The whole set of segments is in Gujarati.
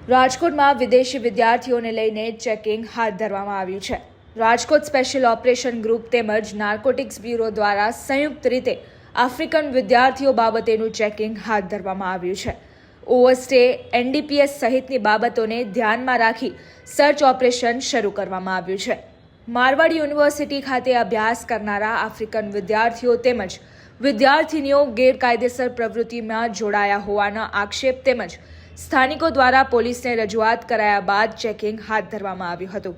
રાજકોટમાં વિદેશી વિદ્યાર્થીઓને લઈને ચેકિંગ હાથ ધરવામાં આવ્યું છે। રાજકોટ સ્પેશિયલ ઓપરેશન ગ્રુપ તેમજ નાર્કોટિક્સ બ્યુરો દ્વારા સંયુક્ત રીતે આફ્રિકન વિદ્યાર્થીઓ બાબતેનું ચેકિંગ હાથ ધરવામાં આવ્યું છે। ઓવરસ્ટે, એનડીપીએસ સહિતની બાબતોને ધ્યાનમાં રાખી સર્ચ ઓપરેશન શરૂ કરવામાં આવ્યું છે। મારવાડ યુનિવર્સિટી ખાતે અભ્યાસ કરનારા આફ્રિકન વિદ્યાર્થીઓ તેમજ વિદ્યાર્થીનીઓ ગેરકાયદેસર પ્રવૃત્તિમાં જોડાયા હોવાના આક્ષેપ તેમજ સ્થાનિકો દ્વારા પોલીસને રજૂઆત કરાયા બાદ ચેકિંગ હાથ ધરવામાં આવ્યું હતું।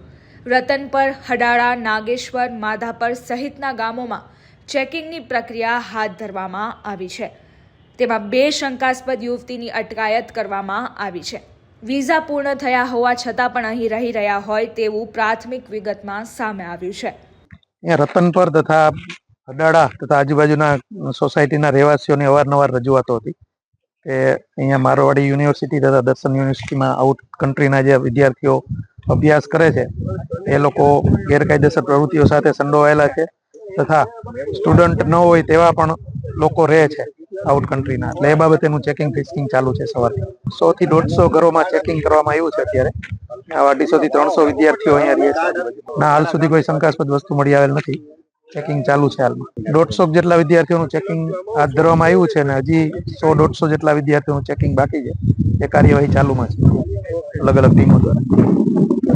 રતનપર, હડાળા, નાગેશ્વર, માધાપર સહિતના ગામોમાં ચેકિંગની પ્રક્રિયા હાથ ધરવામાં આવી છે। તેમાં 2 શંકાસ્પદ યુવતીની અટકાયત કરવામાં આવી છે। વિઝા પૂર્ણ થયા હોવા છતાં પણ અહીં રહી રહ્યા હોય તેવું પ્રાથમિક વિગતમાં સામે આવ્યું છે। રતનપર તથા હડાળા તથા આજુબાજુના સોસાયટીના રહેવાસીઓની અવારનવાર રજૂઆતો હતી કે અહીંયા મારવાડી યુનિવર્સિટી તથા દર્શન યુનિવર્સિટીમાં આઉટ કન્ટ્રીના જે વિદ્યાર્થીઓ અભ્યાસ કરે છે એ લોકો ગેરકાયદેસર પ્રવૃત્તિઓ સાથે સંડોવાયેલા છે તથા સ્ટુડન્ટ ન હોય તેવા પણ લોકો રહે છે આઉટ કન્ટ્રીના, એટલે એ બાબતેનું ચેકિંગ ફિસ્કિંગ ચાલુ છે। સવારથી 100 થી 150 ઘરોમાં ચેકિંગ કરવામાં આવ્યું છે। અત્યારે આવા 250 થી 300 વિદ્યાર્થીઓ અહીંયા રહે છે। ના, હાલ સુધી કોઈ શંકાસ્પદ વસ્તુ મળી આવેલ નથી। ચેકિંગ ચાલુ છે। હાલમાં 150 જેટલા વિદ્યાર્થીઓનું ચેકિંગ હાથ ધરવામાં આવ્યું છે અને હજી 100-150 જેટલા વિદ્યાર્થીઓનું ચેકિંગ બાકી છે। એ કાર્યવાહી ચાલુમાં છે અલગ અલગ ટીમો દ્વારા।